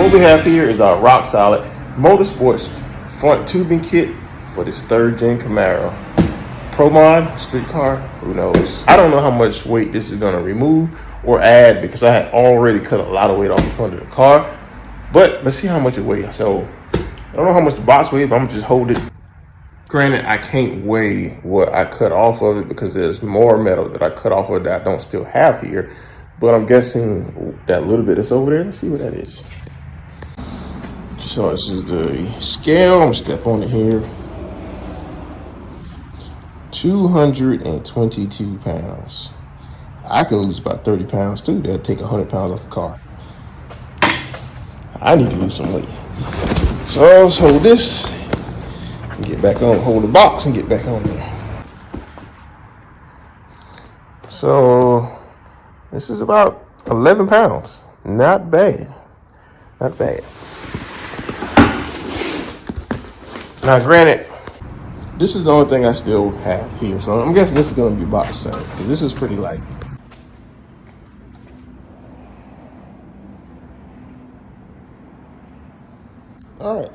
What we have here is our rock solid motorsports front tubing kit for this third gen Camaro. Pro mod, street car, who knows? I don't know how much weight this is going to remove or add because I had already cut a lot of weight off the front of the car. But let's see how much it weighs. So I don't know how much the box weighs, but I'm going to just hold it. Granted, I can't weigh what I cut off of it because there's more metal that I cut off of it that I don't still have here. But I'm guessing that little bit that's over there. Let's see what that is. So this is the scale. I'm gonna step on it here. 222 pounds. I can lose about 30 pounds too. That'll take 100 pounds off the car. I need to lose some weight. So let's hold this and get back on, hold the box and get back on there. So this is about 11 pounds. Not bad. Not bad. Now, granted, this is the only thing I still have here. So I'm guessing this is going to be about the same because this is pretty light. All right.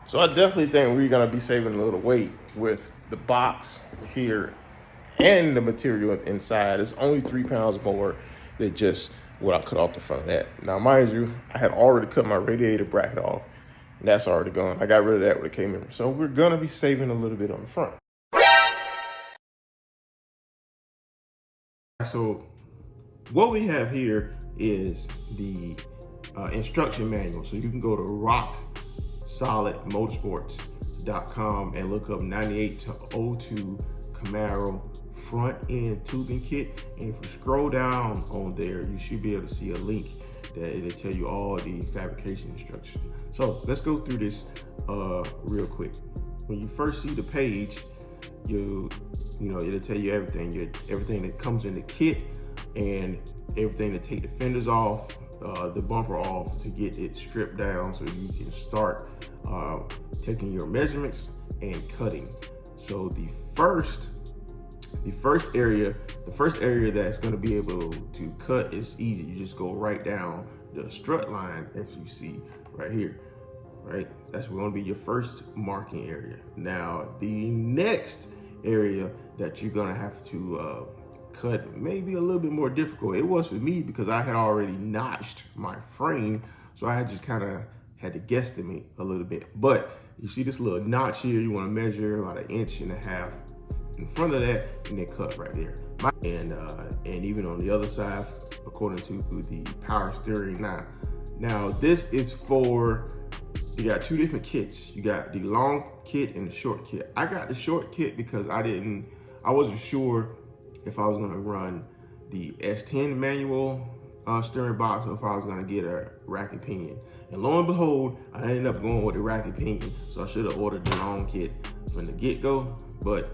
So I definitely think we're going to be saving a little weight with the box here and the material inside. It's only 3 pounds more than just what I cut off the front of that. Now, mind you, I had already cut my radiator bracket off. And that's already gone. I got rid of that when it came in. So we're going to be saving a little bit on the front. So what we have here is the instruction manual. So you can go to rocksolidmotorsports.com and look up 9802 Camaro front end tubing kit. And if you scroll down on there, you should be able to see a link that it'll tell you all the fabrication instructions. So let's go through this real quick. When you first see the page, you know it'll tell you everything, everything that comes in the kit and everything to take the fenders off, the bumper off to get it stripped down so you can start taking your measurements and cutting. So the first area that's going to be able to cut is easy. You just go right down the strut line, as you see right here, right? That's going to be your first marking area. Now, the next area that you're going to have to cut may be a little bit more difficult. It was for me because I had already notched my frame, so I just kind of had to guesstimate a little bit. But you see this little notch here, you want to measure about 1.5 inches in front of that, and then cut right there. And even on the other side, according to the power steering. Now this is for, you got two different kits. You got the long kit and the short kit. I got the short kit because I wasn't sure if I was gonna run the S10 manual steering box or if I was gonna get a rack and pinion. And lo and behold, I ended up going with the rack and pinion. So I should have ordered the long kit from the get-go, but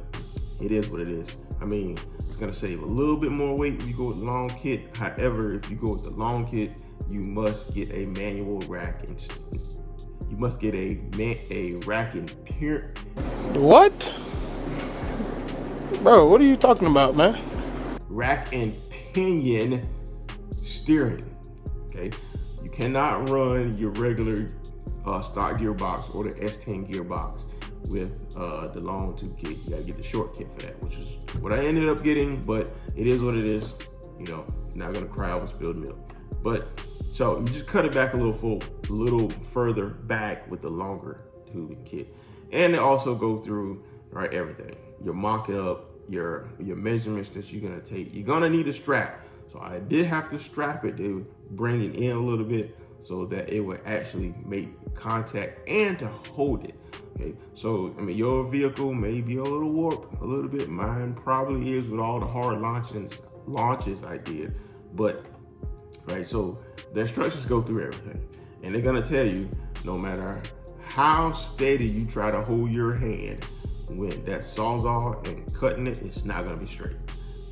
it is what it is. I mean, it's gonna save a little bit more weight if you go with the long kit. However, if you go with the long kit, you must get a manual rack and you must get a rack and pinion. What? Bro, what are you talking about, man? Rack and pinion steering, okay? You cannot run your regular stock gearbox or the S10 gearbox with the long tube kit. You gotta get the short kit for that, which is what I ended up getting, but it is what it is. You know, not gonna cry over spilled milk. But so you just cut it back a little further back with the longer tubing kit. And it also go through, right, everything. Your mock up, your measurements that you're gonna take. You're gonna need a strap. So I did have to strap it to bring it in a little bit so that it would actually make contact and to hold it. Okay, so I mean, your vehicle may be a little warped a little bit. Mine probably is with all the hard launches I did. But right, so the instructions go through everything, and they're gonna tell you no matter how steady you try to hold your hand, when that sawzall and cutting it, it's not gonna be straight.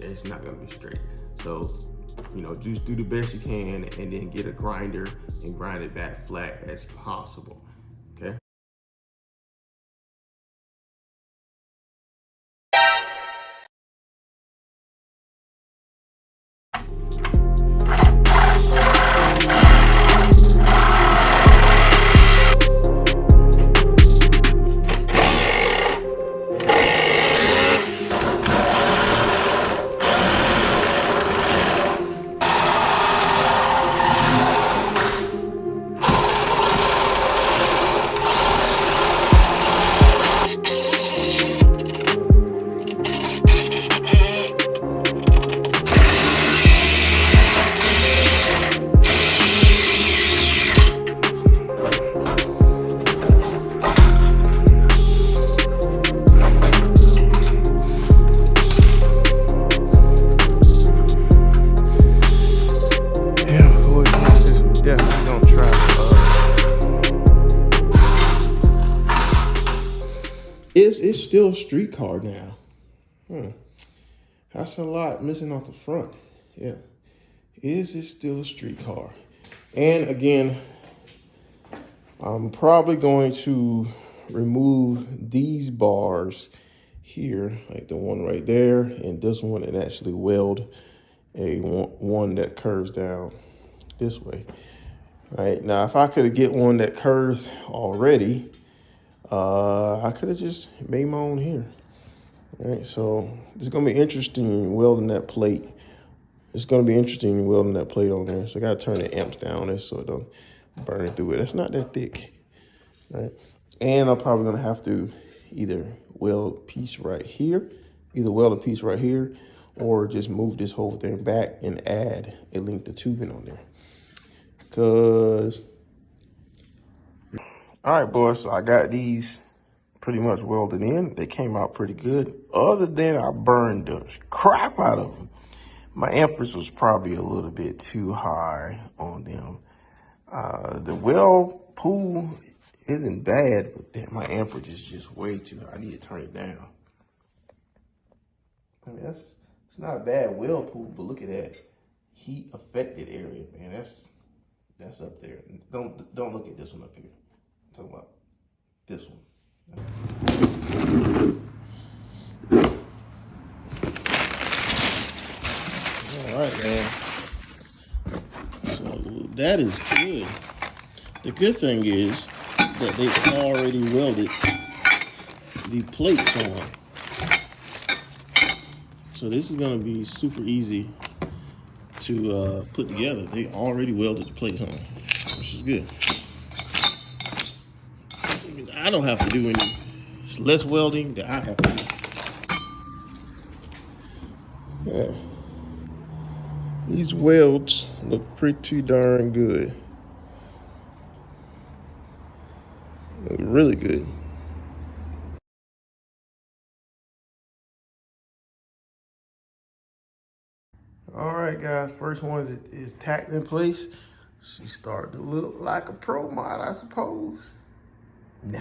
It's not gonna be straight. So, you know, just do the best you can and then get a grinder and grind it back flat as possible. Okay. It's still a street car now. That's a lot missing off the front. Yeah. Is it still a street car? And again, I'm probably going to remove these bars here, like the one right there, and this one, and actually weld a one that curves down this way. All right, now if I could get one that curves already, I could have just made my own here. All right, so it's gonna be interesting welding that plate. It's gonna be interesting welding that plate on there. So I gotta turn the amps down there so it don't burn through it. It's not that thick, right? And I'm probably gonna have to either weld a piece right here, or just move this whole thing back and add a length of tubing on there. Cause, all right, boys, so I got these pretty much welded in. They came out pretty good. Other than I burned the crap out of them. My amperage was probably a little bit too high on them. The weld pool isn't bad, but then my amperage is just way too high. I need to turn it down. I mean, it's not a bad weld pool, but look at that heat affected area, man. That's up there. Don't look at this one up here. I'm talking about this one. All right, man. So that is good. The good thing is that they've already welded the plates on. So this is gonna be super easy to put together. They already welded the plates on, which is good. I don't have to do any, it's less welding that I have to do. Yeah. These welds look pretty darn good. Look really good. All right, guys, first one is tacked in place. She started to look like a pro mod, I suppose. Nah.